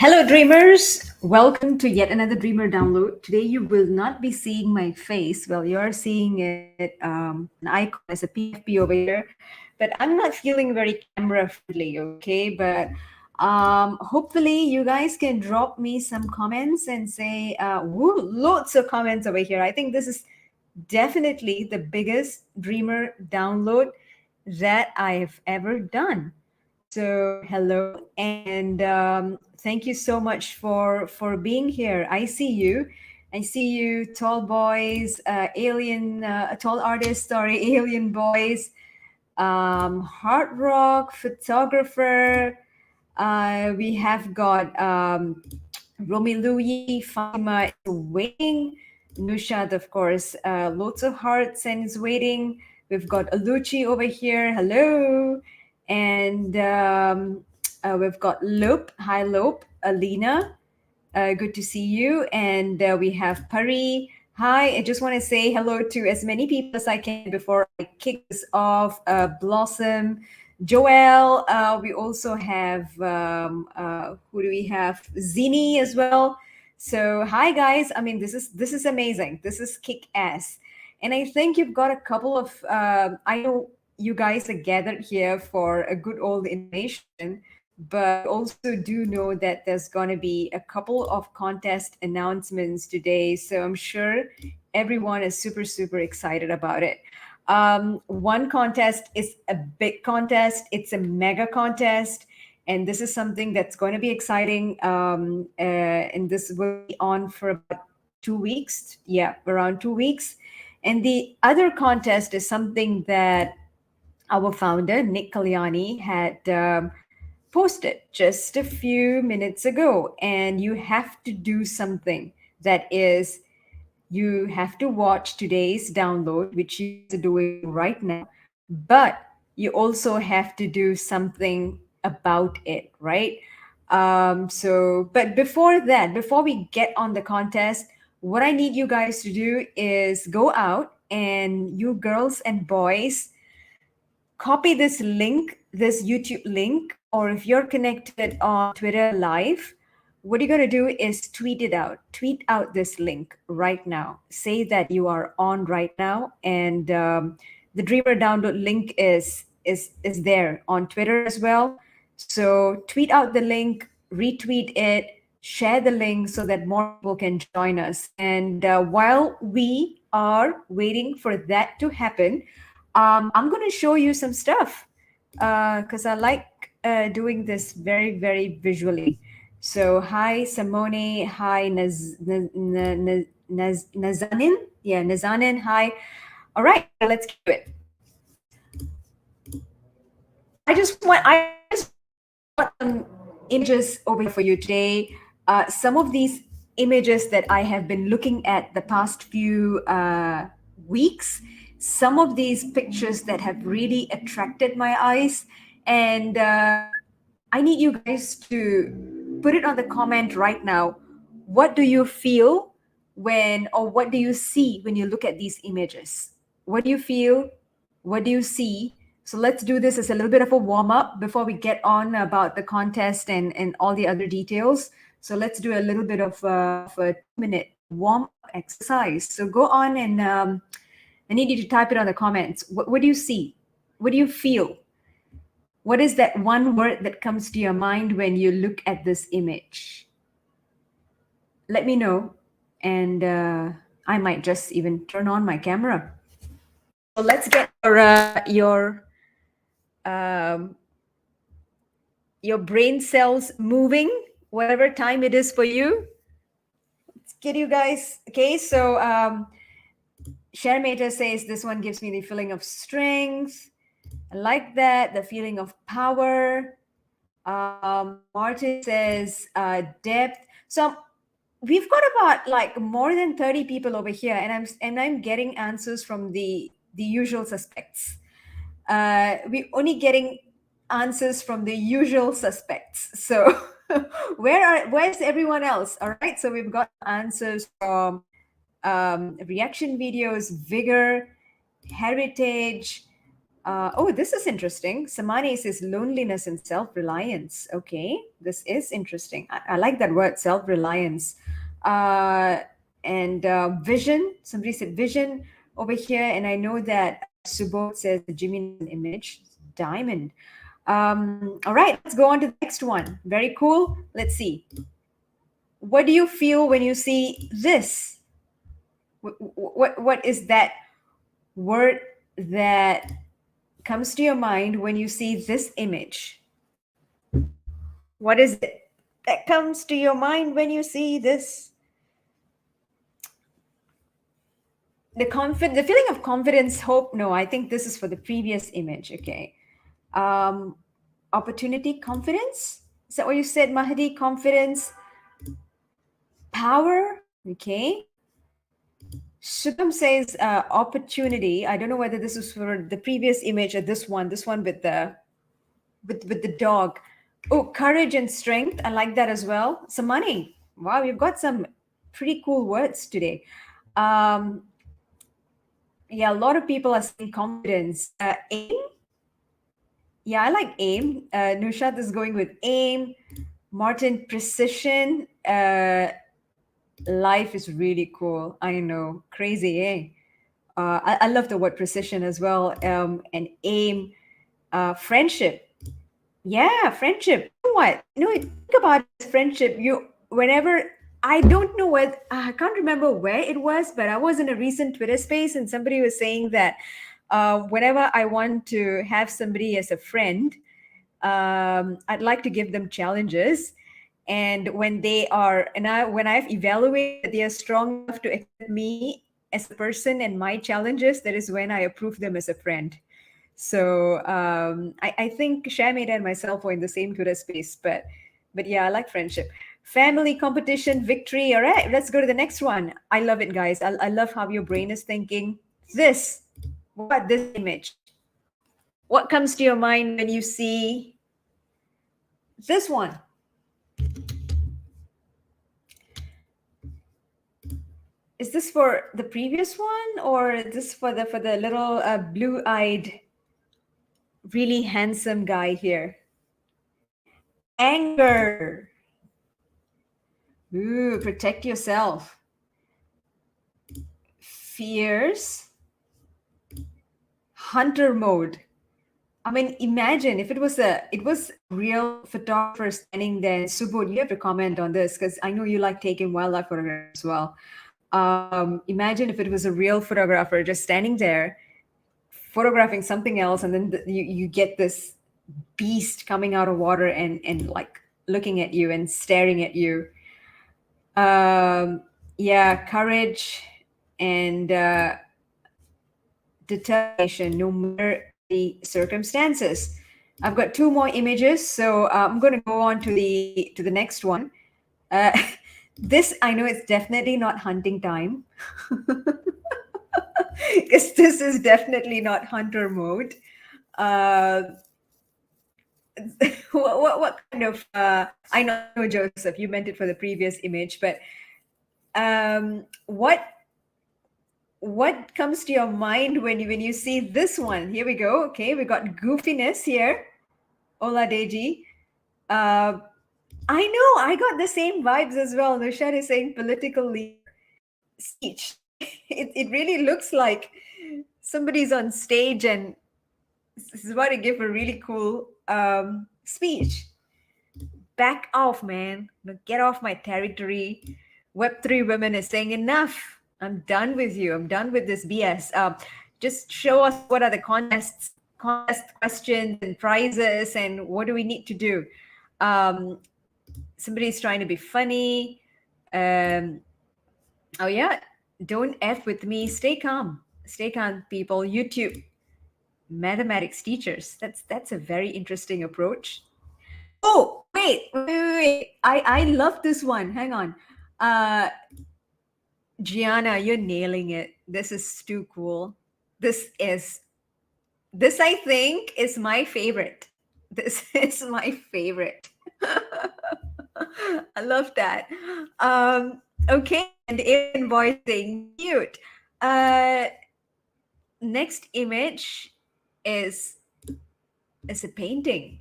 Hello, dreamers. Welcome to yet another Dreamer download. Today, you will not be seeing my face. Well, you're seeing it an icon as a PFP over here, but I'm not feeling very camera friendly, okay? But hopefully, you guys can drop me some comments and say, woo, loads of comments over here. I think this is definitely the biggest Dreamer download that I've ever done. So hello, and thank you so much for being here. I see you, tall boys, alien, tall artist, sorry, alien boys, hard rock photographer. We have got Romy Louie, Fatima is waiting, Nushad, of course, lots of hearts and is waiting. We've got Aluchi over here. Hello. And we've got Lope. Hi, Lope. Alina. Good to see you. And we have Pari. Hi. I just want to say hello to as many people as I can before I kick this off. Blossom. Joel. We also have, who do we have? Zini as well. So hi guys. I mean, this is amazing. This is kick ass. And I think you've got a couple of, I know you guys are gathered here for a good old information, but also do know that there's going to be a couple of contest announcements today. So I'm sure everyone is super, super excited about it. One contest is a big contest, it's a mega contest. And this is something that's going to be exciting. And this will be on for about 2 weeks. Yeah, around 2 weeks. And the other contest is something that our founder, Nick Kalyani, had posted just a few minutes ago. And you have to do something that is, you have to watch today's download, which you are doing right now, but you also have to do something about it, right? But before that, before we get on the contest, what I need you guys to do is go out and you girls and boys copy this link, this YouTube link, or if you're connected on Twitter Live, what you're going to do is tweet it out. Tweet out this link right now. Say that you are on right now, and the Dreamer download link is there on Twitter as well. So tweet out the link, retweet it, share the link so that more people can join us. And while we are waiting for that to happen, I'm going to show you some stuff because I like doing this very, very visually. So hi, Simone. Hi, Nazanin. Yeah, Nazanin. Hi. All right, let's keep it. I just want some images over here for you today. Some of these images that I have been looking at the past few weeks, some of these pictures that have really attracted my eyes, and I need you guys to put it on the comment right now. What do you feel when, or what do you see when you look at these images? What do you feel? What do you see? So let's do this as a little bit of a warm up before we get on about the contest and all the other details. So let's do a little bit of a 2-minute warm up exercise. So go on and I need you to type it on the comments. What do you see? What do you feel? What is that one word that comes to your mind when you look at this image? Let me know, and I might just even turn on my camera. So let's get your brain cells moving, whatever time it is for you. Let's get you guys. Okay, so Sharmata says this one gives me the feeling of strength. I like that, the feeling of power. Martin says depth. So we've got about like more than 30 people over here, and I'm getting answers from the usual suspects. We're only getting answers from the usual suspects. So where's everyone else? All right. So we've got answers from reaction videos, vigor, heritage, Oh, this is interesting. Samani says loneliness and self-reliance. Okay, this is interesting. I like that word, self-reliance. Uh, and vision. Somebody said vision over here, and I know that Subodh says the Gemini is an image. Diamond. All right, let's go on to the next one. Very cool. Let's see. What do you feel when you see this? What is that word that comes to your mind when you see this image? What is it that comes to your mind when you see this? The feeling of confidence, hope. No, I think this is for the previous image. Okay. Um, Opportunity, confidence. Is that what you said, Mahdi? Confidence, power. Okay. Shubham says opportunity. I don't know whether this is for the previous image or this one. This one with the dog. Oh, courage and strength. I like that as well. Some money. Wow, you've got some pretty cool words today. Um, yeah, a lot of people are saying confidence. Aim. Yeah, I like aim. Nushat is going with aim. Martin, precision. Life is really cool. I know. Crazy, eh? I love the word precision as well. And aim. Friendship. Yeah, friendship. You know what? Think about this friendship. Whenever, I don't know what, I can't remember where it was, but I was in a recent Twitter space and somebody was saying that whenever I want to have somebody as a friend, I'd like to give them challenges. And when I've evaluated that they are strong enough to accept me as a person and my challenges, that is when I approve them as a friend. So I think Shamid and myself were in the same Twitter space, but yeah, I like friendship. Family, competition, victory. All right, let's go to the next one. I love it, guys. I love how your brain is thinking. This image? What comes to your mind when you see this one? Is this for the previous one, or this for the little blue-eyed, really handsome guy here? Anger. Ooh, protect yourself. Fears. Hunter mode. I mean, imagine if it was a real photographer standing there. Subodh, you have to comment on this because I know you like taking wildlife photographs as well. Imagine if it was a real photographer just standing there photographing something else, and then you get this beast coming out of water and like looking at you and staring at you. Yeah, courage and determination, no matter the circumstances. I've got two more images, so I'm going to go on to the next one. Uh, this, I know it's definitely not hunting time, because this is definitely not hunter mode. Uh, what kind of? I know, Joseph, you meant it for the previous image, but what comes to your mind when you see this one? Here we go. Okay, we got goofiness here. Ola Deji. I know, I got the same vibes as well. Nushat is saying political leader speech. It really looks like somebody's on stage and is about to give a really cool speech. Back off, man. Get off my territory. Web3 women is saying enough. I'm done with you. I'm done with this BS. Just show us what are the contest questions and prizes and what do we need to do. Somebody's trying to be funny. Oh yeah, don't F with me. Stay calm. Stay calm, people. YouTube mathematics teachers. That's a very interesting approach. Oh, wait. I love this one. Hang on. Gianna, you're nailing it. This is too cool. This I think is my favorite. This is my favorite. I love that. Okay, and invoicing cute. Next image. is a painting.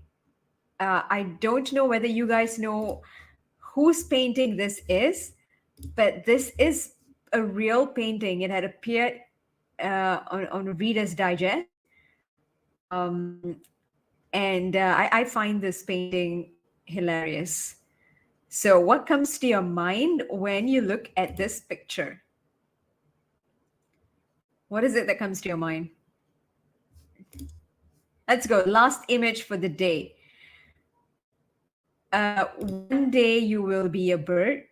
I don't know whether you guys know whose painting this is, but this is a real painting. It had appeared on Reader's Digest. Um, and I find this painting hilarious. So, what comes to your mind when you look at this picture? What is it that comes to your mind? Let's go. Last image for the day. One day you will be a bird.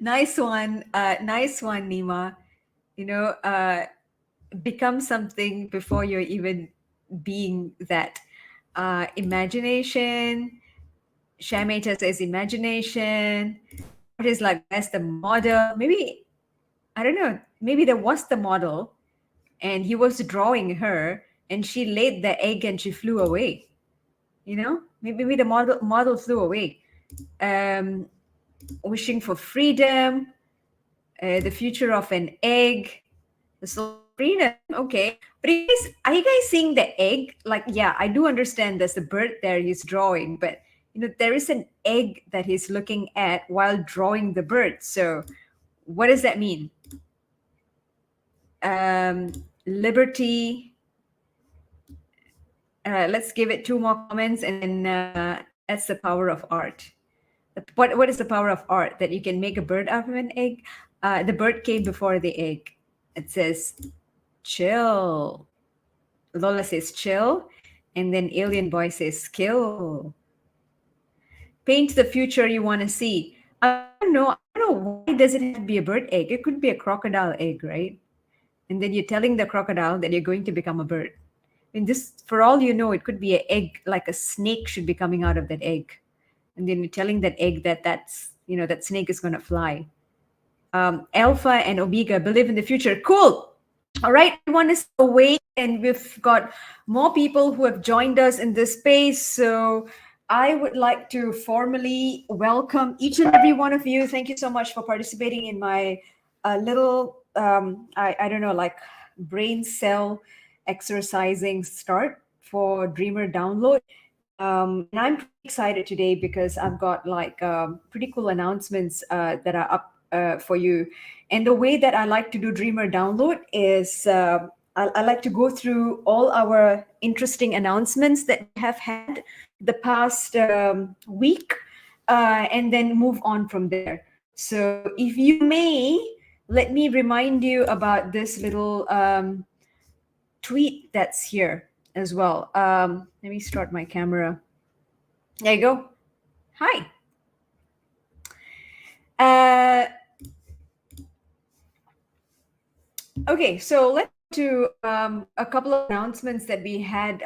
Nice one. Nice one, Nima. You know, become something before you're even being that. Imagination. Shamata says imagination. What is like as the model? Maybe, I don't know. Maybe there was the model and he was drawing her and she laid the egg and she flew away. You know, maybe the model flew away. Um, wishing for freedom, the future of an egg, the soul of freedom. Okay, but are you guys seeing the egg? Like, yeah, I do understand there's a bird there he's drawing, but there is an egg that he's looking at while drawing the bird. So, what does that mean? Liberty. Let's give it two more comments, and that's the power of art. What is the power of art? That you can make a bird out of an egg. The bird came before the egg. It says, chill. Lola says chill. And then Alien Boy says skill. Paint the future you want to see. I don't know why does it have to be a bird egg? It could be a crocodile egg, right? And then you're telling the crocodile that you're going to become a bird. And this, for all you know, it could be an egg, like a snake should be coming out of that egg. And then you're telling that egg that snake is going to fly. Alpha and Omega believe in the future. Cool. All right, everyone is awake, and we've got more people who have joined us in this space. So I would like to formally welcome each and every one of you. Thank you so much for participating in my little, I don't know, like brain cell exercising start for Dreamer DAOnload. And I'm pretty excited today because I've got like pretty cool announcements that are up for you. And the way that I like to do Dreamer DAOnload is I like to go through all our interesting announcements that we have had the past week and then move on from there. So if you may, let me remind you about this little tweet that's here as well. Let me start my camera. There you go. Hi. Okay, so let's do a couple of announcements that we had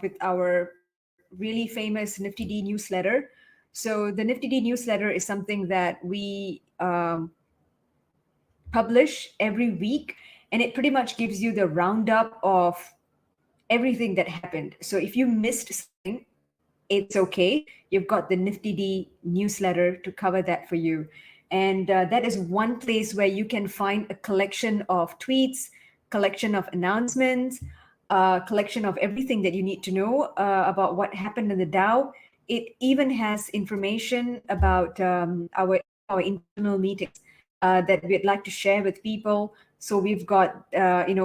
with our really famous NFTYD newsletter. So the NFTYD newsletter is something that we publish every week, and it pretty much gives you the roundup of everything that happened. So if you missed something, it's okay. You've got the NFTYD newsletter to cover that for you. And that is one place where you can find a collection of tweets, collection of announcements, collection of everything that you need to know about what happened in the DAO. It even has information about our internal meetings that we'd like to share with people. So we've got,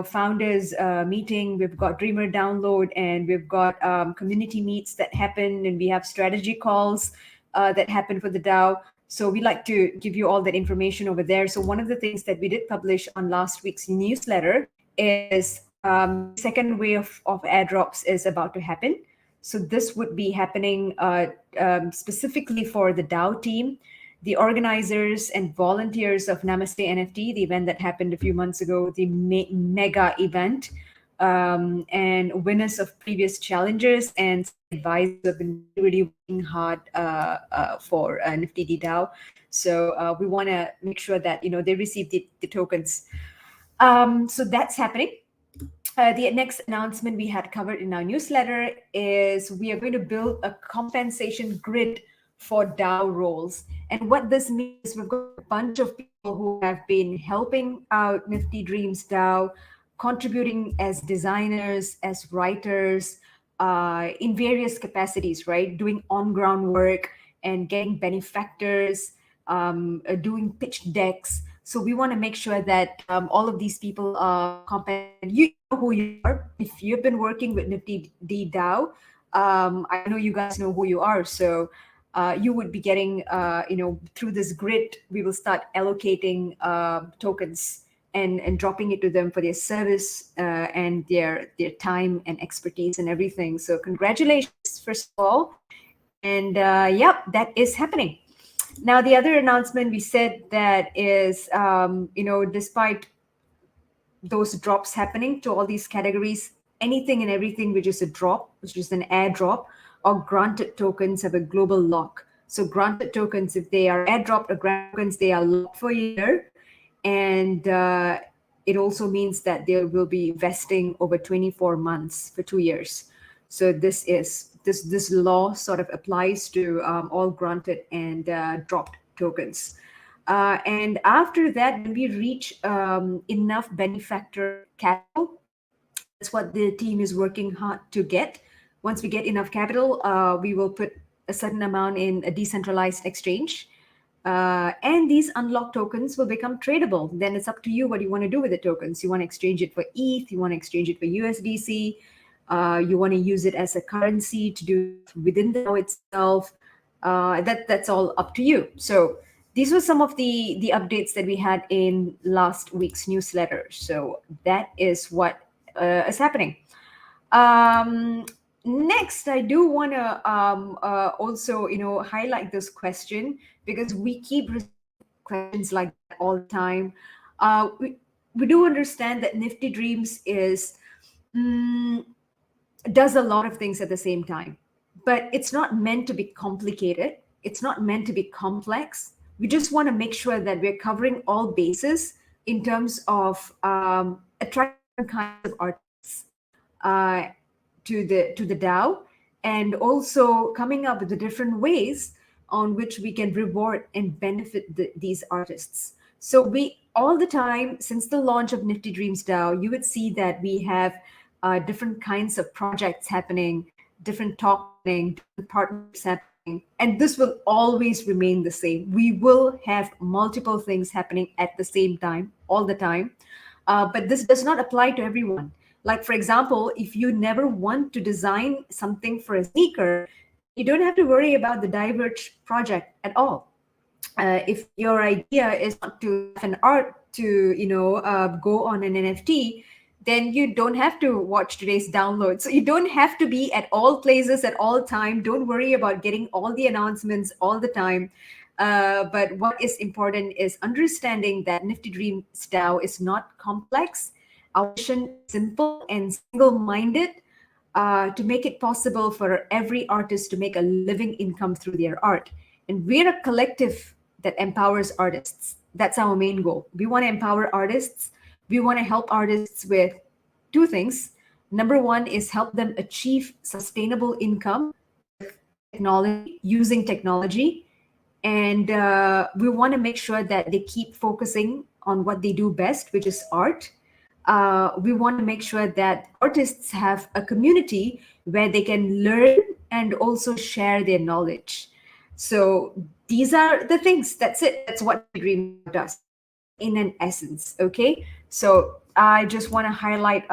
founders meeting, we've got Dreamer DAOnload, and we've got community meets that happen, and we have strategy calls that happen for the DAO. So we like to give you all that information over there. So one of the things that we did publish on last week's newsletter is second wave of airdrops is about to happen. So this would be happening specifically for the DAO team, the organizers and volunteers of Namaste NFT, the event that happened a few months ago, the mega event, and winners of previous challenges and advisors have been really working hard for NFTYD DAO. So we want to make sure that they receive the tokens. So that's happening. The next announcement we had covered in our newsletter is we are going to build a compensation grid for DAO roles. And what this means is we've got a bunch of people who have been helping out Nifty Dreams DAO contributing as designers, as writers, in various capacities, right? Doing on ground work and getting benefactors, doing pitch decks. So we want to make sure that all of these people are competent. You know who you are. If you've been working with Nifty D DAO, I know you guys know who you are. So you would be getting, through this grid, we will start allocating tokens and dropping it to them for their service and their time and expertise and everything. So congratulations, first of all. And yep, that is happening. Now, the other announcement we said that is, despite those drops happening to all these categories, anything and everything which is a drop, which is an airdrop, or granted tokens have a global lock. So granted tokens, if they are airdropped or granted tokens, they are locked for a year. And it also means that there will be vesting over 24 months for 2 years. So this law sort of applies to all granted and dropped tokens. And after that, when we reach enough benefactor capital, that's what the team is working hard to get. Once we get enough capital, we will put a certain amount in a decentralized exchange. And these unlocked tokens will become tradable. Then it's up to you what you want to do with the tokens. You want to exchange it for ETH, you want to exchange it for USDC, you want to use it as a currency to do within the DAO itself. That's all up to you. So these were some of the updates that we had in last week's newsletter. So that is what is happening. Next, I do want to also, highlight this question because we keep receiving questions like that all the time. We do understand that Nifty Dreams does a lot of things at the same time, but it's not meant to be complicated. It's not meant to be complex. We just want to make sure that we're covering all bases in terms of attracting kinds of artists to the DAO, and also coming up with the different ways on which we can reward and benefit these artists. So we all the time, since the launch of Nifty Dreams DAO, you would see that we have different kinds of projects happening, different talking, different partnerships happening, and this will always remain the same. We will have multiple things happening at the same time, all the time, but this does not apply to everyone. Like, for example, if you never want to design something for a sneaker, you don't have to worry about the Diverge project at all. If your idea is not to have an art to, go on an NFT, then you don't have to watch today's download. So you don't have to be at all places at all time. Don't worry about getting all the announcements all the time. But what is important is understanding that Nifty Dreams DAO is not complex. Our mission is simple and single-minded to make it possible for every artist to make a living income through their art. And we're a collective that empowers artists. That's our main goal. We want to empower artists. We want to help artists with two things. Number one is help them achieve sustainable income with technology, using technology. And we want to make sure that they keep focusing on what they do best, which is art. We want to make sure that artists have a community where they can learn and also share their knowledge. So these are the things. That's it. That's what Dream does in an essence. Okay. So I just want to highlight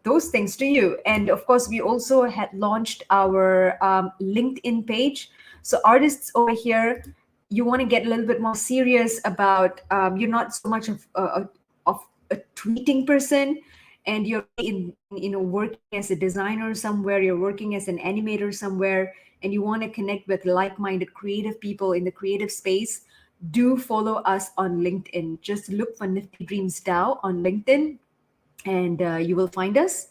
those things to you. And of course, we also had launched our LinkedIn page. So artists over here, you want to get a little bit more serious about, you're not so much of a tweeting person, and you're working as a designer somewhere, you're working as an animator somewhere, and you want to connect with like-minded creative people in the creative space, do follow us on LinkedIn. Just look for Nifty Dreams DAO on LinkedIn, and you will find us.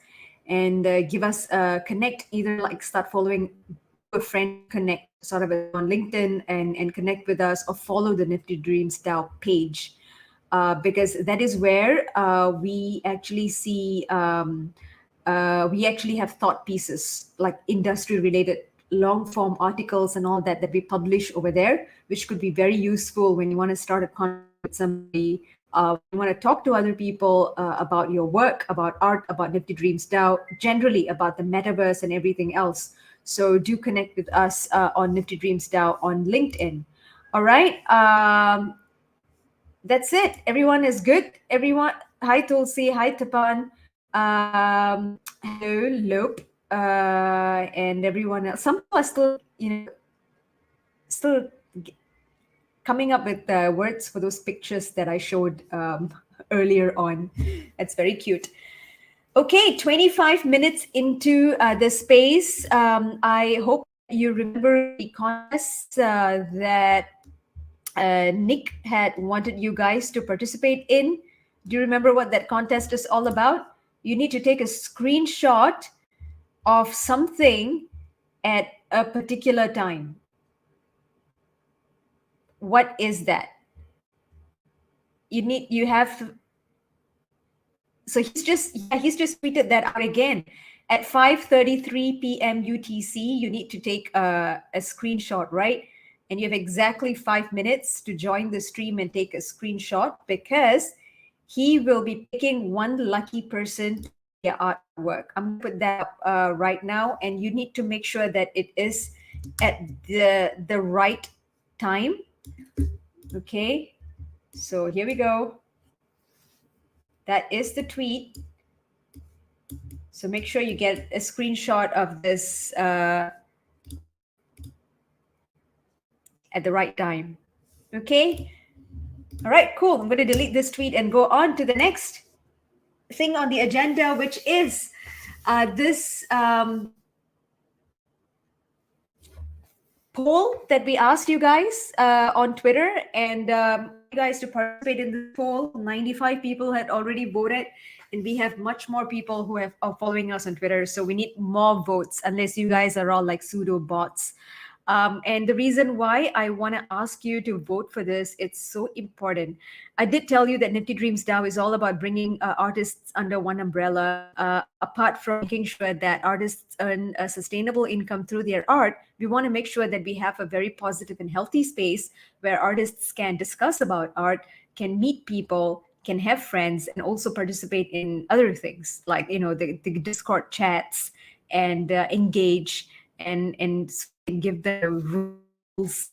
And give us a connect, either like start following a friend, connect sort of on LinkedIn and connect with us, or follow the Nifty Dreams DAO page. Because that is where we actually see, we actually have thought pieces, like industry-related long-form articles and all that we publish over there, which could be very useful when you want to start a conversation with somebody You want to talk to other people about your work, about art, about Nifty Dreams DAO, generally about the metaverse and everything else. So do connect with us on Nifty Dreams DAO on LinkedIn. All right. That's it. Everyone is good. Everyone. Hi Tulsi. Hi Tapan. Hello Lope. And everyone else. Some people are still, still coming up with words for those pictures that I showed earlier on. That's very cute. Okay, 25 minutes into the space. I hope you remember the contest that Nick had wanted you guys to participate in. Do you remember what that contest is all about? You need to take a screenshot of something at a particular time. What is that? You have. So he's just tweeted that out again. At 5:33 p.m. UTC, you need to take a screenshot, right? And you have exactly 5 minutes to join the stream and take a screenshot, because he will be picking one lucky person to your artwork. I'm gonna put that up right now, and you need to make sure that it is at the right time. Okay, so here we go. That is the tweet. So make sure you get a screenshot of this at the right time. Okay? All right, cool. I'm going to delete this tweet and go on to the next thing on the agenda, which is this poll that we asked you guys on Twitter, and you guys to participate in the poll. 95 people had already voted, and we have much more people who are following us on Twitter. So we need more votes, unless you guys are all like pseudo bots. And the reason why I want to ask you to vote for this, it's so important. I did tell you that Nifty Dreams DAO is all about bringing artists under one umbrella. Apart from making sure that artists earn a sustainable income through their art, we want to make sure that we have a very positive and healthy space where artists can discuss about art, can meet people, can have friends, and also participate in other things like the Discord chats, and engage and give them rules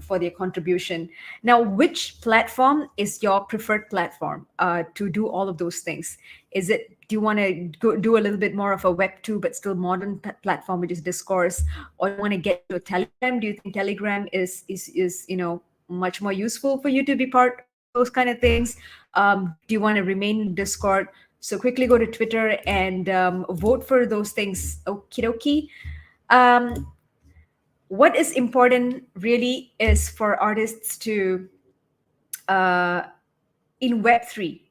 for their contribution. Now, which platform is your preferred platform to do all of those things? Do you want to do a little bit more of a Web 2 but still modern platform, which is Discourse, or you want to get to a Telegram? Do you think Telegram is much more useful for you to be part of those kind of things? Do you want to remain in Discord? So quickly go to Twitter and vote for those things. Okie dokie. What is important really is for artists to, in Web3,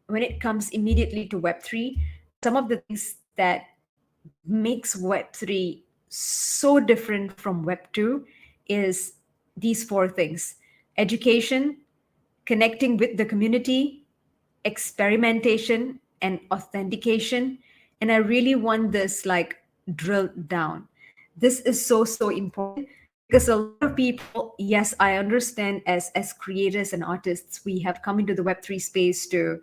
when it comes immediately to Web3, some of the things that makes Web3 so different from Web2 is these four things: education, connecting with the community, experimentation, and authentication. And I really want this like drilled down. This is so important, because a lot of people, yes, I understand, as creators and artists, we have come into the Web3 space to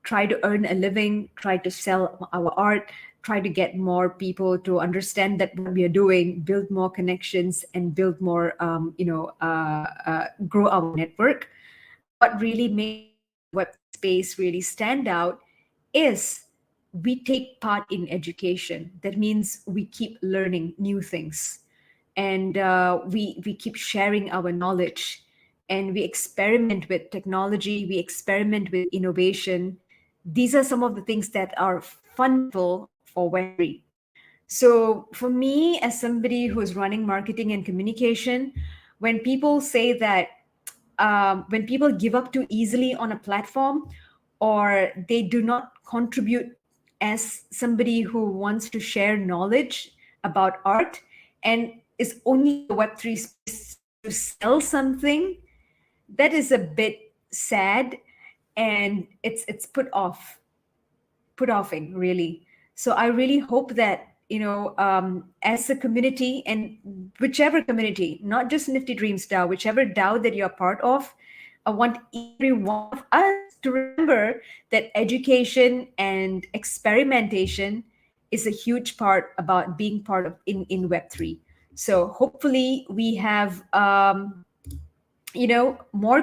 try to earn a living, try to sell our art, try to get more people to understand that what we are doing, build more connections, and build more, grow our network. What really makes web space really stand out is we take part in education. That means we keep learning new things, and we keep sharing our knowledge, and we experiment with technology, we experiment with innovation. These are some of the things that are fundamental for Web3. So for me, as somebody who's running marketing and communication, when people say that, when people give up too easily on a platform, or they do not contribute as somebody who wants to share knowledge about art, and is only a Web3 space to sell something, that is a bit sad, and it's put offing, really. So I really hope that, as a community, and whichever community, not just Nifty Dreams DAO, whichever DAO that you're part of, I want every one of us to remember that education and experimentation is a huge part about being part of in Web3. So hopefully we have more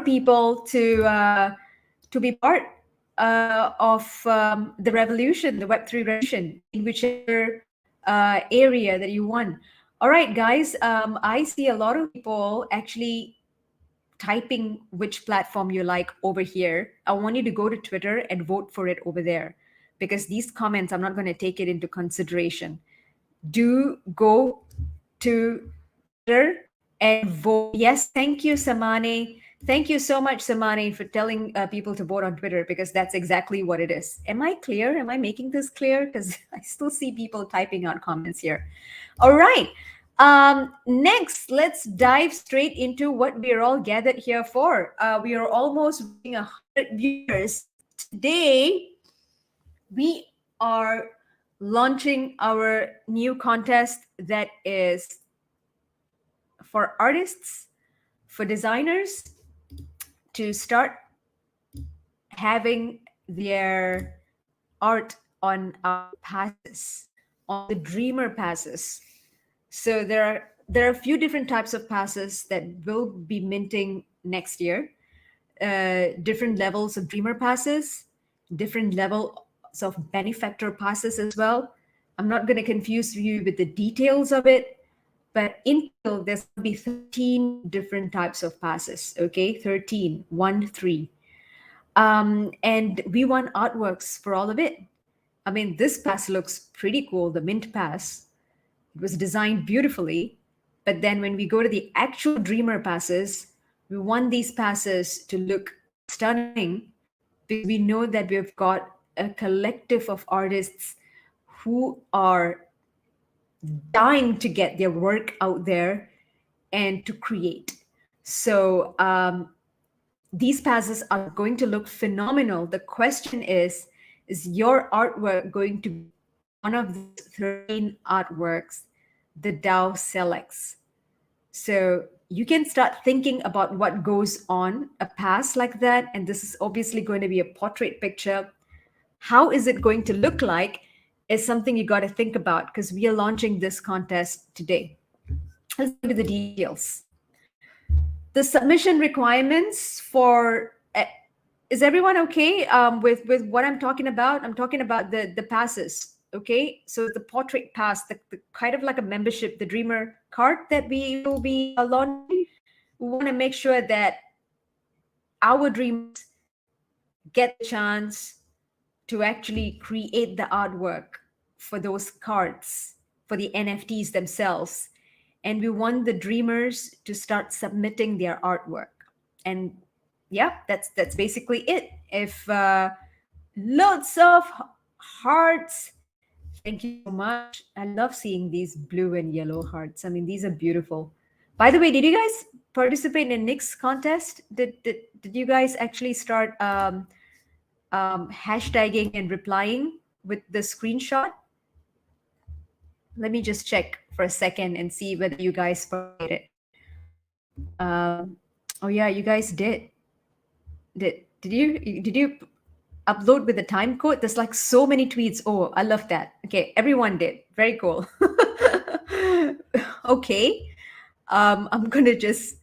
people to be part of the revolution, the Web3 revolution, in whichever area that you want. All right, guys, I see a lot of people actually typing which platform you like over here. I want you to go to Twitter and vote for it over there, because these comments, I'm not going to take it into consideration. Do go to Twitter and vote. Yes, thank you, Samani. Thank you so much, Samani, for telling people to vote on Twitter, because that's exactly what it is. Am I clear? Am I making this clear? Because I still see people typing out comments here. All right. Next, let's dive straight into what we are all gathered here for. We are almost reaching 100 viewers. Today, we are launching our new contest that is for artists, for designers to start having their art on our passes, on the Dreamer passes. So there are a few different types of passes that will be minting next year. Different levels of Dreamer passes, different levels of benefactor passes as well. I'm not going to confuse you with the details of it, but in total, there's going to be 13 different types of passes. Okay, 13, 1, 3. And we want artworks for all of it. I mean, this pass looks pretty cool, the Mint Pass. It was designed beautifully. But then when we go to the actual Dreamer passes, we want these passes to look stunning, because we know that we've got a collective of artists who are dying to get their work out there and to create. So these passes are going to look phenomenal. The question is your artwork going to be one of the 13 artworks the DAO selects? So you can start thinking about what goes on a pass like that. And this is obviously going to be a portrait picture. How is it going to look like is something you got to think about, because we are launching this contest today. Let's go to the details. The submission requirements for is everyone okay with what I'm talking about? I'm talking about the passes. Okay, so the portrait pass, the kind of like a membership, the Dreamer card that we will be launching. We want to make sure that our dreamers get the chance to actually create the artwork for those cards, for the NFTs themselves. And we want the dreamers to start submitting their artwork. And yeah, that's basically it. If loads of hearts, thank you so much. I love seeing these blue and yellow hearts. I mean, these are beautiful. By the way, did you guys participate in Nick's contest? Did you guys actually start hashtagging and replying with the screenshot? Let me just check for a second and see whether you guys participated. Oh yeah, you guys did. Did you upload with the time code? There's like so many tweets. Oh, I love that. Okay, everyone did. Very cool. Okay, I'm gonna just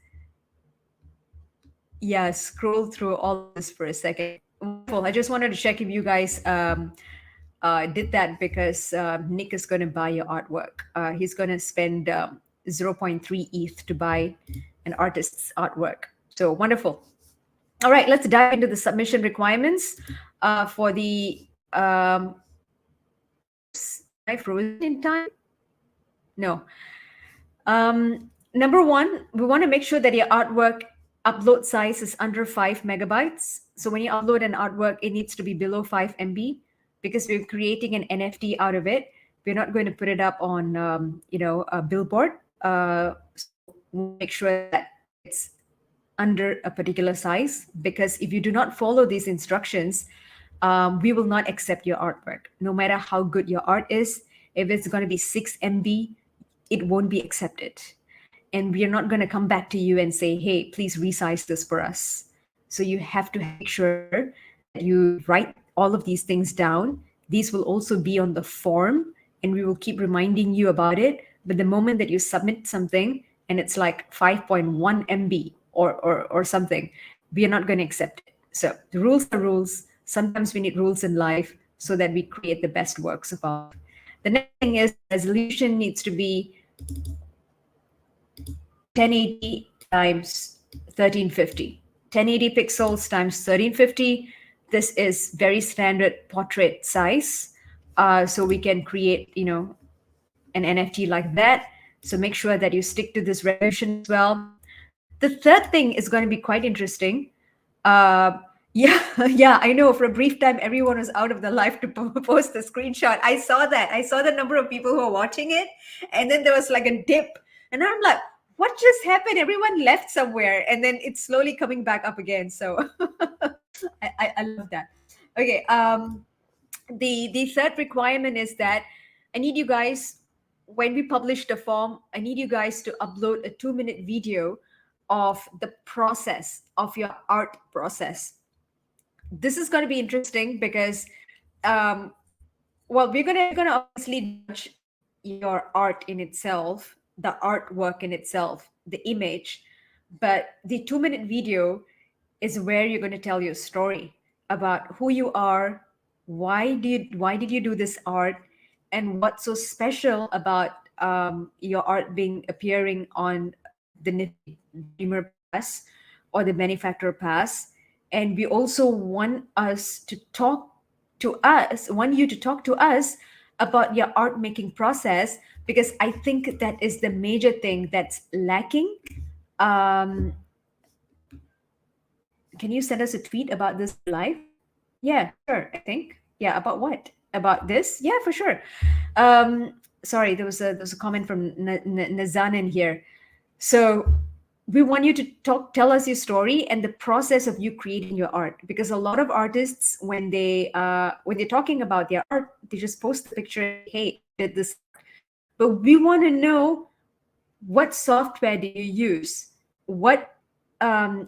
scroll through all this for a second. Wonderful. I just wanted to check if you guys did that, because Nick is going to buy your artwork. He's going to spend 0.3 ETH to buy an artist's artwork. So wonderful. All right, let's dive into the submission requirements for the. Am I frozen in time? No. Number one, we want to make sure that your artwork upload size is under 5 megabytes. So when you upload an artwork, it needs to be below 5 MB, because we're creating an NFT out of it. We're not going to put it up on, a billboard. So we'll make sure that it's under a particular size, because if you do not follow these instructions, we will not accept your artwork. No matter how good your art is, if it's going to be 6 MB, it won't be accepted. And we are not going to come back to you and say, hey, please resize this for us. So you have to make sure that you write all of these things down, these will also be on the form and we will keep reminding you about it. But the moment that you submit something and it's like 5.1 MB or something, we are not going to accept it. So the rules are rules. Sometimes we need rules in life so that we create the best works of our life. The next thing is resolution needs to be 1080 times 1350. 1080 pixels times 1350. This is very standard portrait size. So we can create, an NFT like that. So make sure that you stick to this resolution as well. The third thing is going to be quite interesting. Uh, yeah, yeah, I know. For a brief time, everyone was out of the live to post the screenshot. I saw that. I saw the number of people who are watching it, and then there was like a dip, and I'm like, "What just happened?" Everyone left somewhere, and then it's slowly coming back up again. So I love that. Okay. The third requirement is that I need you guys, when we publish the form, I need you guys to upload a 2-minute video of the process of your art process. This is going to be interesting because um, well, we're gonna obviously judge your art in itself, the artwork in itself, the image, but the 2-minute video is where you're going to tell your story about who you are, why did you do this art, and what's so special about your art being appearing on the Dreamer Pass or the Benefactor Pass. And we also want you to talk to us about your art making process, because I think that is the major thing that's lacking. Um, can you send us a tweet about this live? Yeah, sure. I think. Yeah, about what? About this? Yeah, for sure. Sorry, there was a comment from Nazanin here. So we want you to tell us your story and the process of you creating your art, because a lot of artists, when they're talking about their art, they just post the picture, hey, I did this. But we want to know, what software do you use? What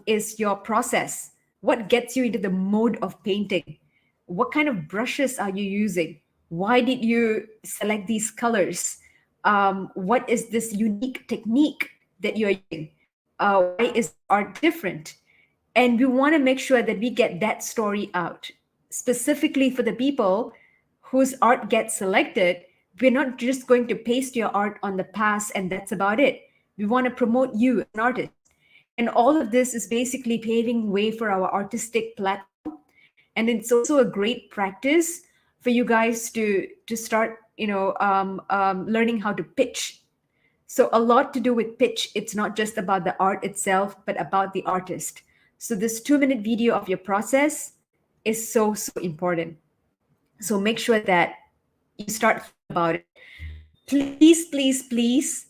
is your process? What gets you into the mode of painting? What kind of brushes are you using? Why did you select these colors? What is this unique technique that you're using? Why is art different? And we want to make sure that we get that story out specifically for the people whose art gets selected. We're not just going to paste your art on the pass and that's about it. We want to promote you as an artist. And all of this is basically paving way for our artistic platform. And it's also a great practice for you guys to start, learning how to pitch. So a lot to do with pitch. It's not just about the art itself, but about the artist. So this 2-minute video of your process is so, so important. So make sure that you start about it. Please, please, please,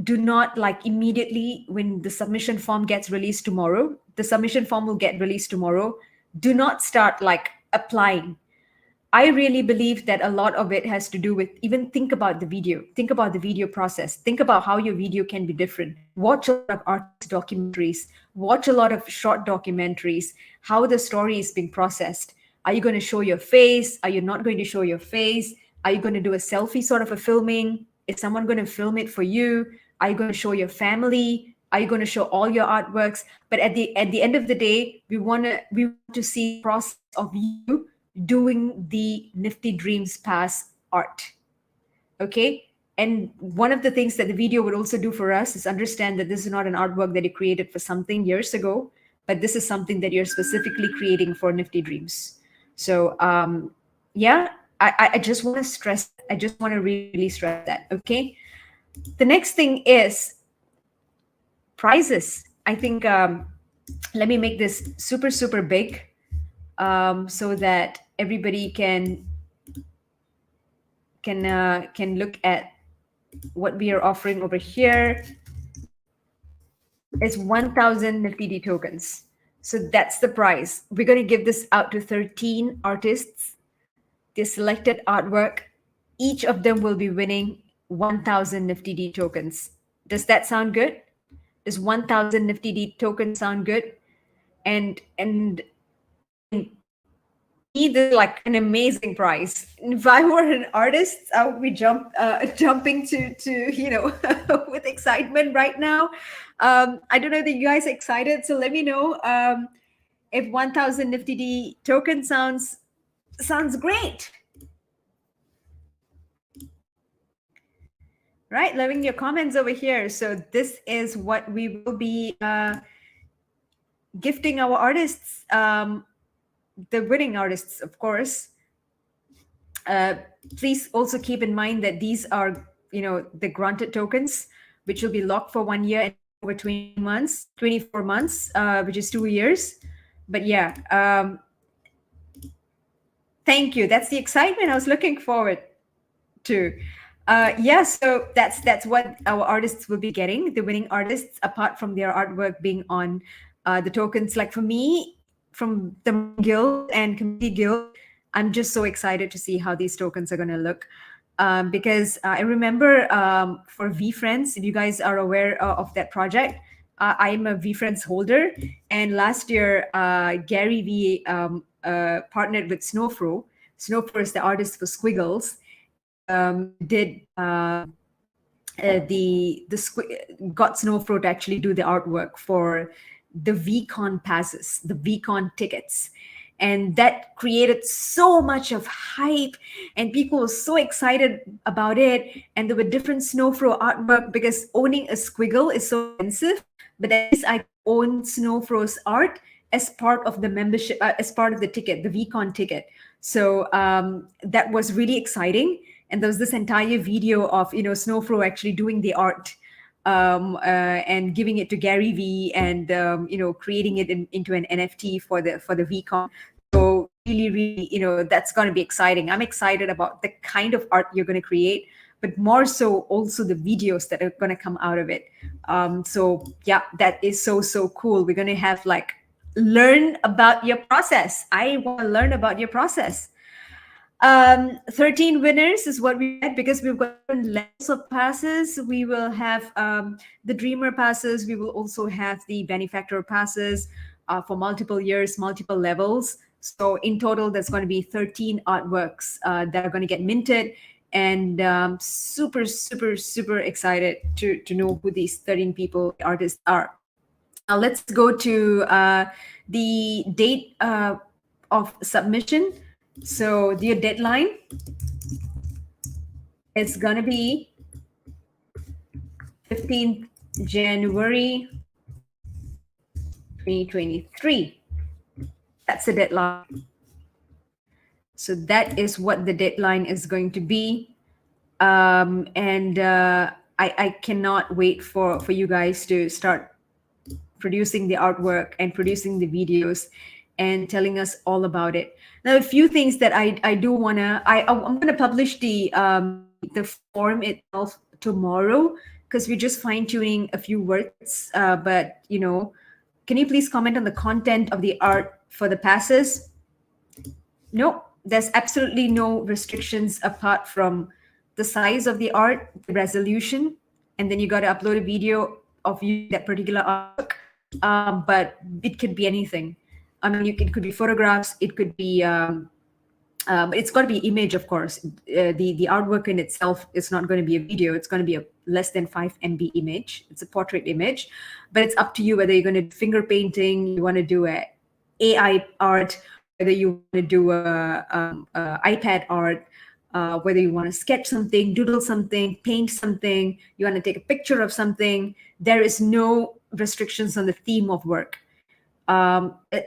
do not, like, immediately when the submission form gets released tomorrow, the submission form will get released tomorrow. Do not start like applying. I really believe that a lot of it has to do with, even think about the video, think about the video process, think about how your video can be different. Watch a lot of artist documentaries, watch a lot of short documentaries, how the story is being processed. Are you going to show your face? Are you not going to show your face? Are you going to do a selfie sort of a filming? Is someone going to film it for you? Are you going to show your family? Are you going to show all your artworks? But at the end of the day, we want to see the process of you doing the Nifty Dreams Pass art. Okay. And one of the things that the video would also do for us is understand that this is not an artwork that you created for something years ago, but this is something that you're specifically creating for Nifty Dreams. So yeah, I just want to stress, I just want to really stress that. Okay. The next thing is prizes. I think let me make this super, super big so that everybody can look at what we are offering over here. Is 1,000 Nifty tokens. So that's the prize. We're going to give this out to 13 artists. They selected artwork. Each of them will be winning 1,000 Nifty D tokens. Does that sound good? Does 1,000 Nifty D tokens sound good? And me, this is like an amazing price. If I were an artist, I would be jumping to with excitement right now. I don't know that you guys are excited, so let me know if 1,000 Nifty D token sounds great. Right, loving your comments over here. So this is what we will be gifting our artists, the winning artists, of course. Please also keep in mind that these are, the granted tokens, which will be locked for 1 year and over 24 months, which is 2 years. But yeah, thank you. That's the excitement I was looking forward to. Yeah, so that's what our artists will be getting, the winning artists, apart from their artwork being on the tokens. Like for me, from the guild and community guild, I'm just so excited to see how these tokens are going to look. Because I remember for VFriends, if you guys are aware of that project, I'm a VFriends holder. And last year, Gary V partnered with Snowfro. Snowfro is the artist for Squiggles. Did got Snowfro to actually do the artwork for the VCon passes, the VCon tickets. And that created so much of hype, and people were so excited about it. And there were different Snowfro artwork, because owning a squiggle is so expensive. But at least I own Snowfro's art as part of the membership, as part of the ticket, the VCon ticket. So that was really exciting. And there was this entire video of Snowfro actually doing the art and giving it to Gary V, and creating it into an NFT for the VCon. So really, that's going to be exciting. I'm excited about the kind of art you're going to create, but more so also the videos that are going to come out of it. So yeah, that is so cool. We're going to have learn about your process. I want to learn about your process. 13 winners is what we had, because we've got different levels of passes. We will have the Dreamer passes. We will also have the benefactor passes for multiple years, multiple levels. So in total, there's going to be 13 artworks that are going to get minted. And super excited to know who these 13 people, artists are. Now let's go to the date of submission. So the deadline is going to be 15th January 2023. That's the deadline. So that is what the deadline is going to be. And I cannot wait for you guys to start producing the artwork and producing the videos and telling us all about it. Now, a few things that I do wanna, I'm gonna publish the form itself tomorrow, because we're just fine tuning a few words. But can you please comment on the content of the art for the passes? No, there's absolutely no restrictions apart from the size of the art, the resolution, and then you got to upload a video of you that particular artwork. But it could be anything. I mean, it could be photographs, it could be, but it's got to be image, of course. The artwork in itself is not going to be a video. It's going to be a less than 5 MB image. It's a portrait image, but it's up to you whether you're going to do finger painting, you want to do a AI art, whether you want to do a iPad art, whether you want to sketch something, doodle something, paint something, you want to take a picture of something. There is no restrictions on the theme of work.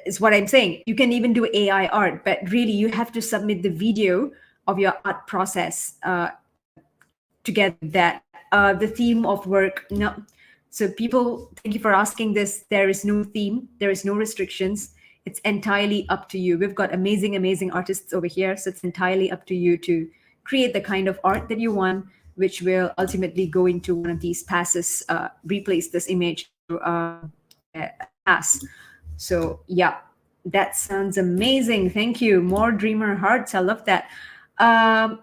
Is what I'm saying. You can even do AI art, but really you have to submit the video of your art process to get that. The theme of work, no. So people, thank you for asking this. There is no theme. There is no restrictions. It's entirely up to you. We've got amazing artists over here. So it's entirely up to you to create the kind of art that you want, which will ultimately go into one of these passes, replace this image pass. So yeah, that sounds amazing. Thank you. More Dreamer hearts. I love that.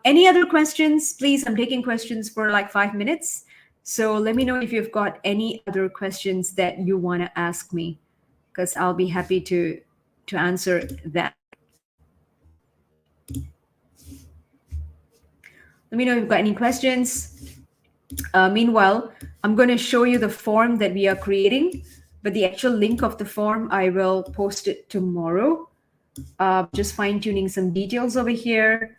Any other questions, please? I'm taking questions for 5 minutes. So let me know if you've got any other questions that you want to ask me, because I'll be happy to answer that. Let me know if you've got any questions. Meanwhile, I'm going to show you the form that we are creating, but the actual link of the form, I will post it tomorrow. Just fine tuning some details over here,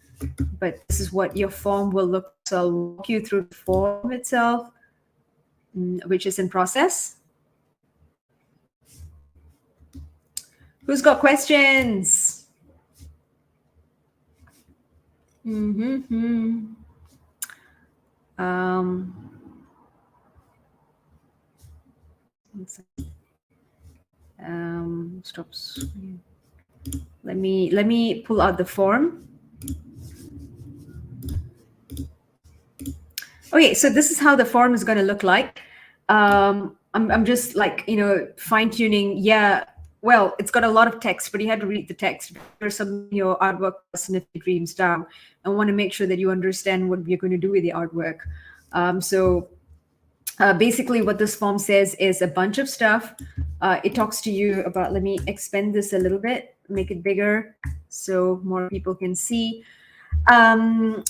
but this is what your form will look like. So I'll walk you through the form itself, which is in process. Who's got questions? Stop. Let me pull out the form. Okay, so this is how the form is going to look like. I'm just like, fine tuning. Yeah, well, it's got a lot of text, but you have to read the text. There's some your artwork, Nifty Dreams down. I want to make sure that you understand what we're going to do with the artwork. Basically, what this form says is a bunch of stuff. It talks to you about. Let me expand this a little bit, make it bigger, so more people can see. 13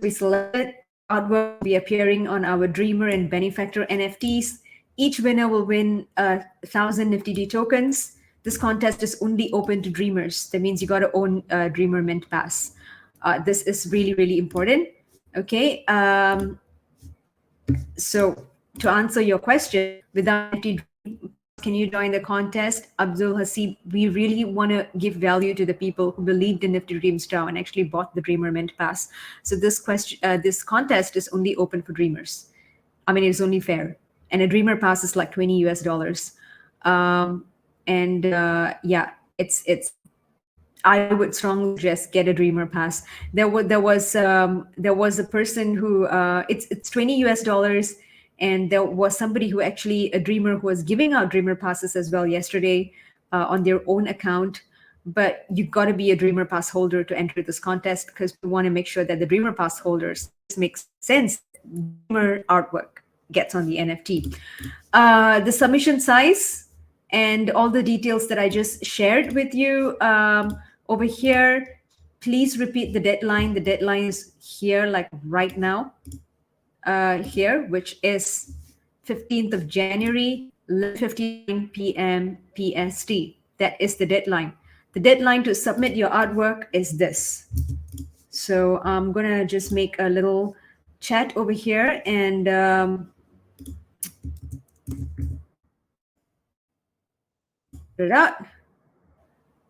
we selected. Artwork will be appearing on our Dreamer and Benefactor NFTs. Each winner will win 1,000 NFTD tokens. This contest is only open to Dreamers. That means you got to own Dreamer Mint Pass. This is really, really important. Okay. So to answer your question, without NFT, can you join the contest? Abdul Hasib, we really want to give value to the people who believed in Nifty Dreams DAO and actually bought the Dreamer Mint Pass. So this this contest is only open for Dreamers. I mean, it's only fair. And a Dreamer Pass is like $20 US. Yeah, it's. I would strongly suggest get a Dreamer Pass. There was a person who it's $20 US. And there was somebody who actually, a dreamer who was giving out Dreamer Passes as well yesterday on their own account. But you've got to be a Dreamer Pass holder to enter this contest, because we want to make sure that the Dreamer Pass holders, this makes sense, Dreamer artwork gets on the NFT. The submission size and all the details that I just shared with you over here, please repeat the deadline. The deadline is here, like right now. Here, which is 15th of January, 11:59 p.m. PST. That is the deadline. The deadline to submit your artwork is this. So I'm gonna just make a little chat over here and put it out.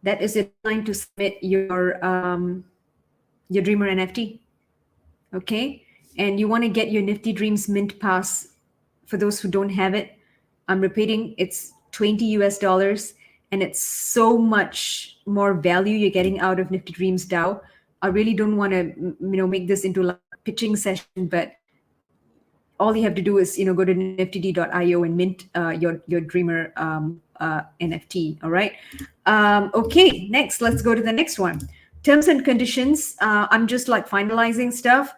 That is the deadline to submit your Dreamer NFT. Okay. And you want to get your Nifty Dreams Mint Pass. For those who don't have it, I'm repeating, it's $20 US, and it's so much more value you're getting out of Nifty Dreams DAO. I really don't want to, make this into like a pitching session, but all you have to do is, go to niftyd.io and mint your Dreamer NFT. All right. Okay. Next, let's go to the next one. Terms and conditions. I'm just like finalizing stuff.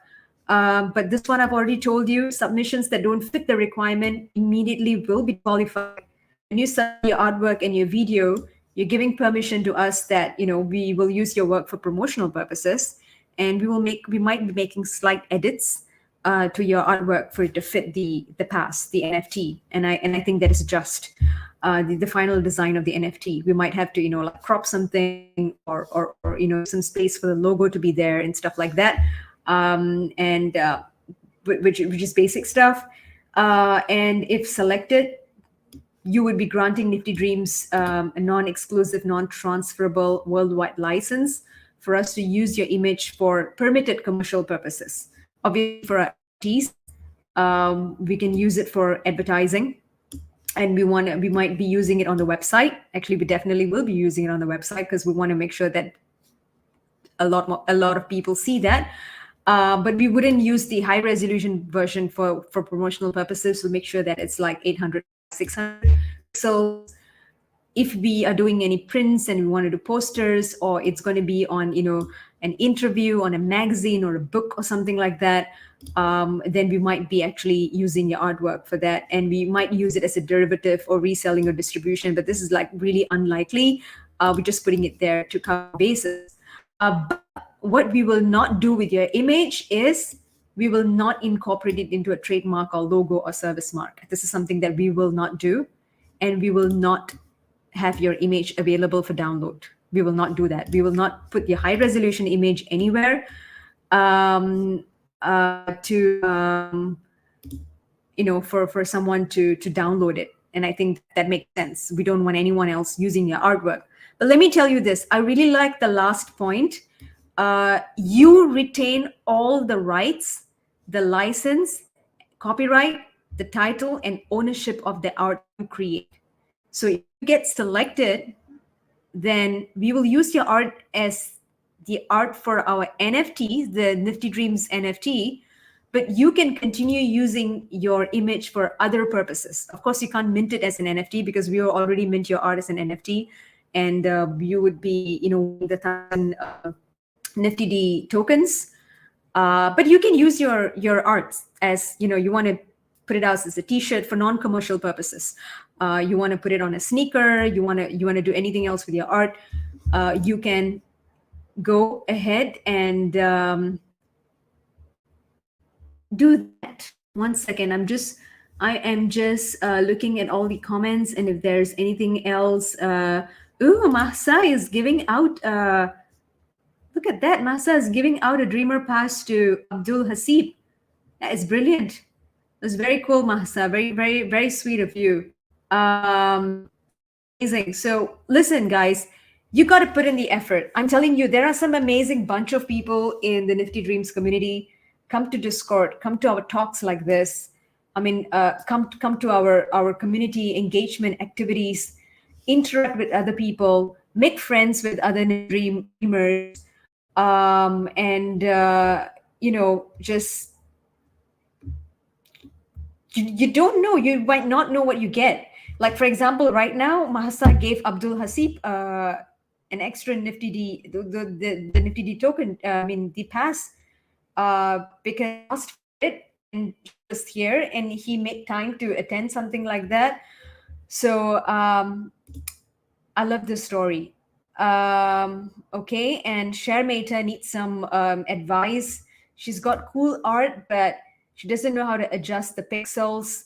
But this one I've already told you, submissions that don't fit the requirement immediately will be qualified. When you submit your artwork and your video, you're giving permission to us that, we will use your work for promotional purposes, and we might be making slight edits to your artwork for it to fit the pass, the NFT. And I think that is just the final design of the NFT. We might have to, like crop something or some space for the logo to be there and stuff like that. Which is basic stuff. And if selected, you would be granting Nifty Dreams a non-exclusive, non-transferable worldwide license for us to use your image for permitted commercial purposes. Obviously, for our NFTs, we can use it for advertising, and we might be using it on the website. Actually, we definitely will be using it on the website, because we want to make sure that a lot of people see that. But we wouldn't use the high resolution version for promotional purposes. We'll make sure that it's like 800, 600 pixels. If we are doing any prints and we want to do posters, or it's going to be on, an interview on a magazine or a book or something like that, then we might be actually using your artwork for that. And we might use it as a derivative or reselling or distribution, but this is like really unlikely. We're just putting it there to cover bases. But what we will not do with your image is we will not incorporate it into a trademark or logo or service mark. This is something that we will not do, and we will not have your image available for download. We will not do that. We will not put your high resolution image anywhere to for someone to download it. And I think that makes sense. We don't want anyone else using your artwork. But let me tell you this, I really like the last point. You retain all the rights, the license, copyright, the title, and ownership of the art you create. So if you get selected, then we will use your art as the art for our NFT, the Nifty Dreams NFT, but you can continue using your image for other purposes. Of course, you can't mint it as an NFT because we will already mint your art as an NFT, and you would be, the 1,000 NFTYD tokens. But you can use your art as, you want to put it out as a T-shirt for non-commercial purposes. You want to put it on a sneaker. You want to do anything else with your art. You can go ahead and do that. One second, I am just looking at all the comments, and if there's anything else. Mahsa is giving out. Look at that, Mahsa is giving out a Dreamer Pass to Abdul Hasib. That is brilliant. It was very cool, Mahsa. Very, very, very sweet of you. Amazing. So listen, guys, you got to put in the effort. I'm telling you, there are some amazing bunch of people in the Nifty Dreams community. Come to Discord, come to our talks like this. I mean, come to our community engagement activities, interact with other people, make friends with other dreamers, and just you don't know, you might not know what you get. Like, for example, right now, Mahasa gave Abdul Hasib an extra Nifty the Nifty token, the pass, because he asked for it and just here, and he made time to attend something like that. So I love this story. Okay, and Sharmata needs some advice. She's got cool art, but she doesn't know how to adjust the pixels.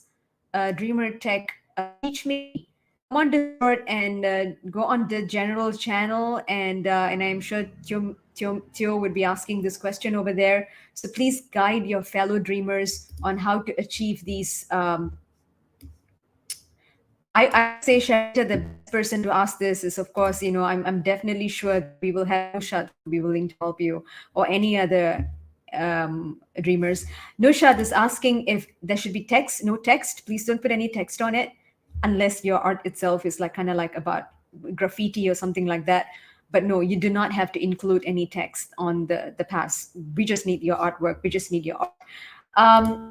Dreamer Tech, teach me. Come on Discord and go on the general channel, and I'm sure Tio would be asking this question over there. So please guide your fellow dreamers on how to achieve these. I say, Sharita, the best person to ask this is, of course, I'm definitely sure that we will have Nushat who will be willing to help you, or any other dreamers. Nushat is asking if there should be text. No text. Please don't put any text on it unless your art itself is kind of like about graffiti or something like that. But no, you do not have to include any text on the pass. We just need your artwork. We just need your art.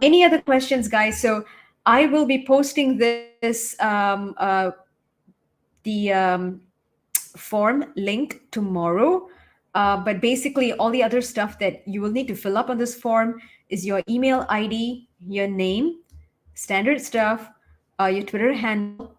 Any other questions, guys? So I will be posting this form link tomorrow. But basically, all the other stuff that you will need to fill up on this form is your email ID, your name, standard stuff, your Twitter handle,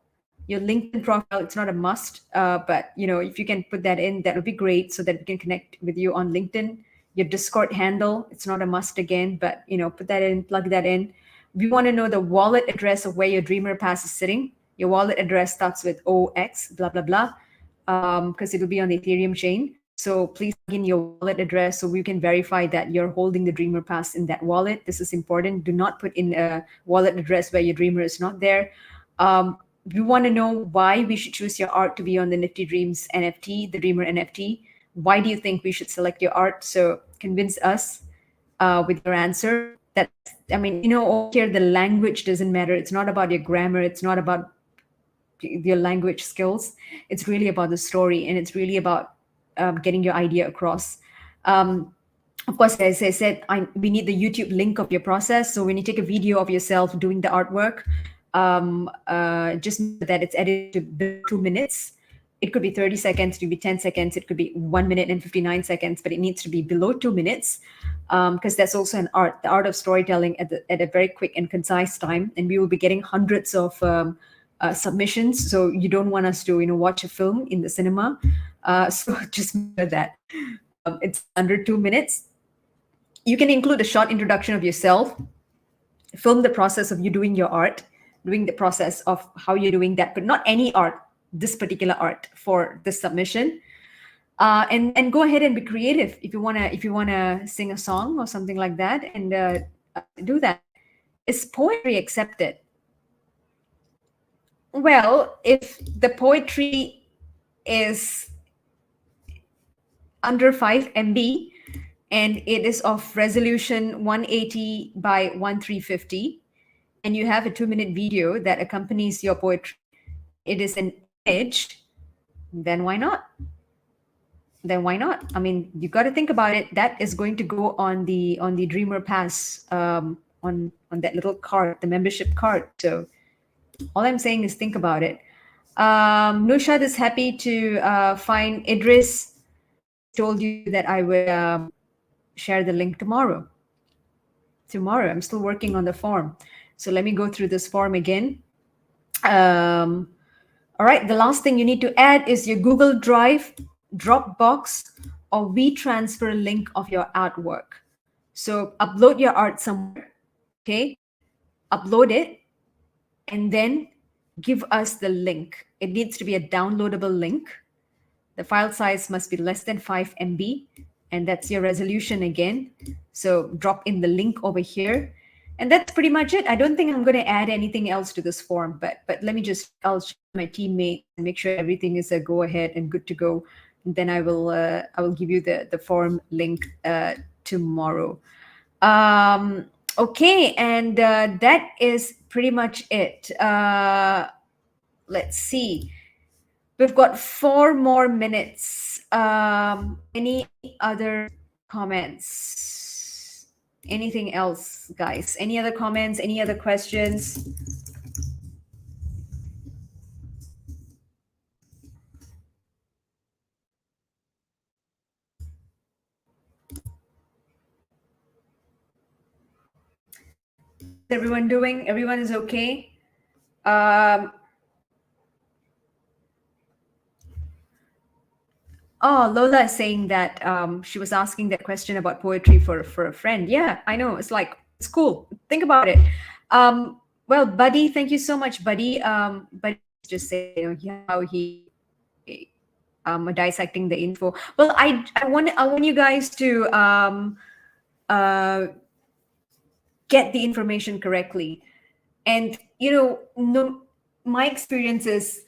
your LinkedIn profile. It's not a must, but if you can put that in, that would be great, so that we can connect with you on LinkedIn. Your Discord handle, it's not a must again, but put that in, plug that in. We want to know the wallet address of where your Dreamer Pass is sitting. Your wallet address starts with OX, blah, blah, blah, because it'll be on the Ethereum chain. So please plug in your wallet address so we can verify that you're holding the Dreamer Pass in that wallet. This is important. Do not put in a wallet address where your Dreamer is not there. We want to know why we should choose your art to be on the Nifty Dreams NFT, the Dreamer NFT. Why do you think we should select your art? So convince us with your answer. Over here, the language doesn't matter. It's not about your grammar. It's not about your language skills. It's really about the story, and it's really about getting your idea across. Of course, as I said, we need the YouTube link of your process. So when you take a video of yourself doing the artwork, just know that it's edited to 2 minutes. It could be 30 seconds, it could be 10 seconds, it could be 1 minute and 59 seconds, but it needs to be below 2 minutes, because that's also an art, the art of storytelling at a very quick and concise time. And we will be getting hundreds of submissions. So you don't want us to, watch a film in the cinema. So just remember that. It's under 2 minutes. You can include a short introduction of yourself, film the process of you doing your art, doing the process of how you're doing that, but not any art, this particular art for the submission. And go ahead and be creative if you wanna sing a song or something like that, and do that. Is poetry accepted? Well, if the poetry is under 5 MB and it is of resolution 180 by 1350, and you have a 2-minute video that accompanies your poetry, it is an image, then why not? Then why not? I mean, you got to think about it. That is going to go on the Dreamer Pass, on that little card, the membership card. So all I'm saying is think about it. Nushad is happy to find Idris. Told you that I would share the link tomorrow. I'm still working on the form. So let me go through this form again. All right, the last thing you need to add is your Google Drive, Dropbox, or WeTransfer link of your artwork. So upload your art somewhere, okay? Upload it, and then give us the link. It needs to be a downloadable link. The file size must be less than 5 MB, and that's your resolution again. So drop in the link over here. And that's pretty much it. I don't think I'm going to add anything else to this form, but I'll show my teammate and make sure everything is a go ahead and good to go. And then I will give you the form link tomorrow. Okay, and that is pretty much it. Let's see. We've got 4 more minutes. Any other comments? Anything else, guys? Any other comments? Any other questions? Everyone doing? Everyone is okay? Oh, Lola is saying that she was asking that question about poetry for a friend. Yeah, I know. It's like, it's cool. Think about it. Well, Buddy, thank you so much, Buddy. Buddy just say, how he dissecting the info. Well, I want you guys to get the information correctly. And my experience is,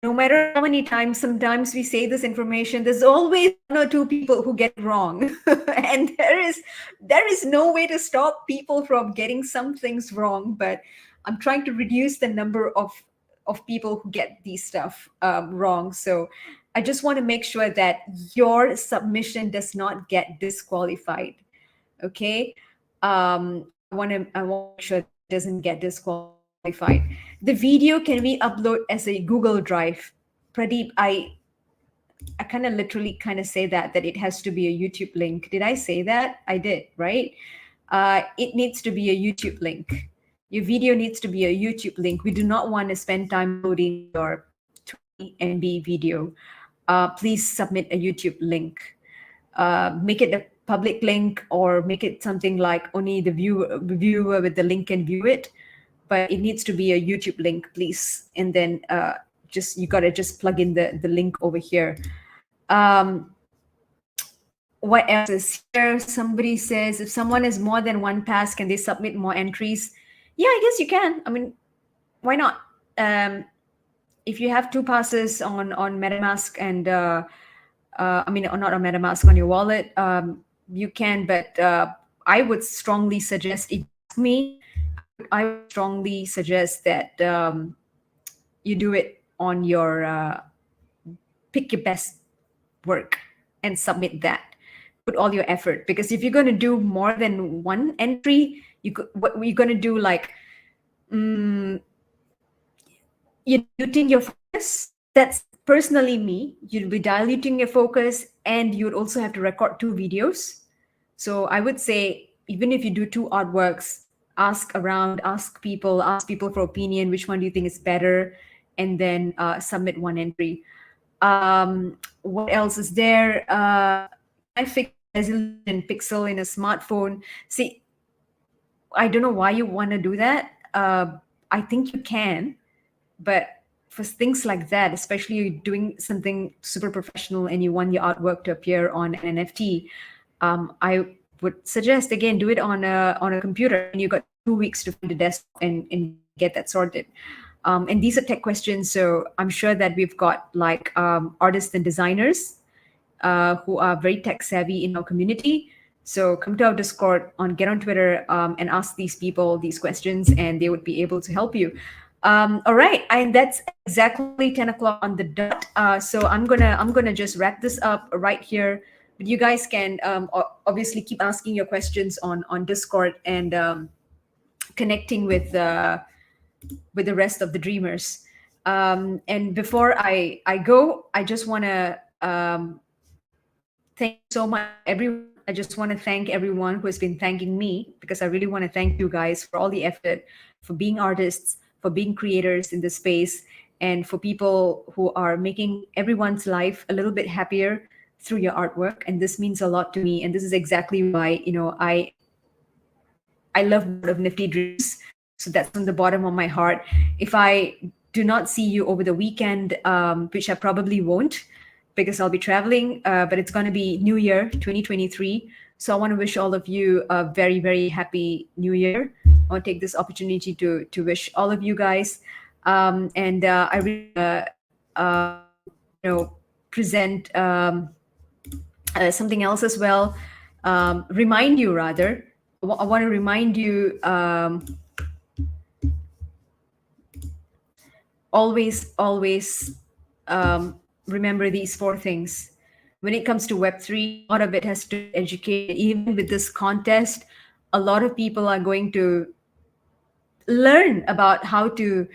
no matter how many times, sometimes we say this information, there's always 1 or 2 people who get it wrong. And there is no way to stop people from getting some things wrong, but I'm trying to reduce the number of people who get these stuff wrong. So I just want to make sure that your submission does not get disqualified. Okay. I want to make sure it doesn't get disqualified. The video can we upload as a Google Drive? Pradeep, I kind of literally say that it has to be a YouTube link. Did I say that? I did, right? It needs to be a YouTube link. Your video needs to be a YouTube link. We do not want to spend time loading your 20 MB video. Please submit a YouTube link. Make it a public link, or make it something like only the viewer with the link can view it. But it needs to be a YouTube link, please. And then you gotta just plug in the link over here. What else is here? Somebody says, if someone has more than 1 pass, can they submit more entries? Yeah, I guess you can. I mean, why not? If you have 2 passes on MetaMask and not on MetaMask, on your wallet, you can. But I would strongly suggest, if you ask me, I would strongly suggest that you do it on your pick your best work and submit that. Put all your effort, because if you're going to do more than 1 entry, what you're going to do, like you're diluting your focus. That's personally me. You'll be diluting your focus, and you'd also have to record 2 videos. So I would say, even if you do 2 artworks, ask around, ask people for opinion. Which one do you think is better? And then submit 1 entry. What else is there? high resolution pixel in a smartphone. See, I don't know why you want to do that. I think you can, but for things like that, especially you're doing something super professional and you want your artwork to appear on an NFT, I would suggest again do it on a computer, and you got 2 weeks to find a desktop and get that sorted. And these are tech questions, so I'm sure that we've got like artists and designers who are very tech savvy in our community. So come to our Discord, get on Twitter, and ask these people these questions, and they would be able to help you. All right, and that's exactly 10 o'clock on the dot. So I'm gonna just wrap this up right here. But you guys can obviously keep asking your questions on Discord and connecting with the rest of the dreamers. And before I go, I just want to thank you so much, everyone. I just want to thank everyone who has been thanking me, because I really want to thank you guys for all the effort, for being artists, for being creators in this space, and for people who are making everyone's life a little bit happier through your artwork. And this means a lot to me. And this is exactly why, I love World of Nifty Dreams. So that's from the bottom of my heart. If I do not see you over the weekend, which I probably won't, because I'll be traveling, but it's going to be New Year 2023. So I want to wish all of you a very, very happy New Year. I want to take this opportunity to wish all of you guys. And I really, present something else as well. Remind you, rather. I want to remind you always remember these 4 things. When it comes to Web3, a lot of it has to educate. Even with this contest, a lot of people are going to learn about how to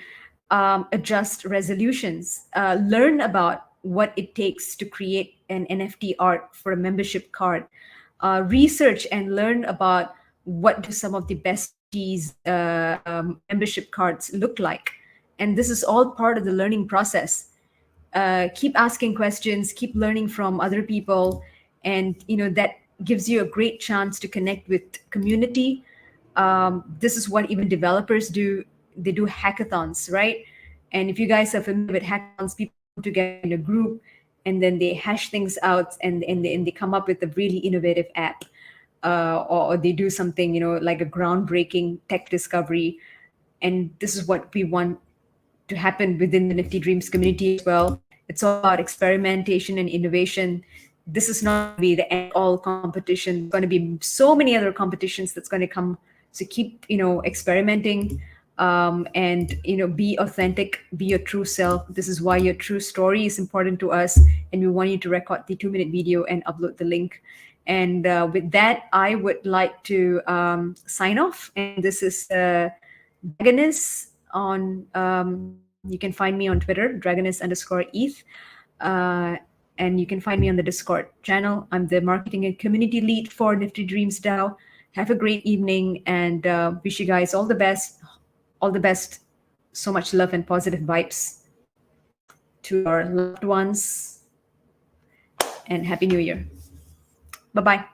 adjust resolutions, learn about what it takes to create an NFT art for a membership card, research and learn about what do some of the best these membership cards look like. And this is all part of the learning process. Keep asking questions, keep learning from other people, and that gives you a great chance to connect with community. This is what even developers do. They do hackathons, right? And if you guys are familiar with hackathons, people come together in a group and then they hash things out, and they come up with a really innovative app, or they do something like a groundbreaking tech discovery. And this is what we want to happen within the Nifty Dreams community as well. It's all about experimentation and innovation. This is not going to be the end all competition. There's going to be so many other competitions that's going to come. So keep experimenting, and be authentic, be your true self. This is why your true story is important to us, and we want you to record the 2-minute video and upload the link. And with that, I would like to sign off. And this is Dragoness on. You can find me on Twitter, Dragoness_ETH. And you can find me on the Discord channel. I'm the marketing and community lead for Nifty Dreams DAO. Have a great evening, and wish you guys all the best. All the best. So much love and positive vibes to our loved ones. And Happy New Year. Bye-bye.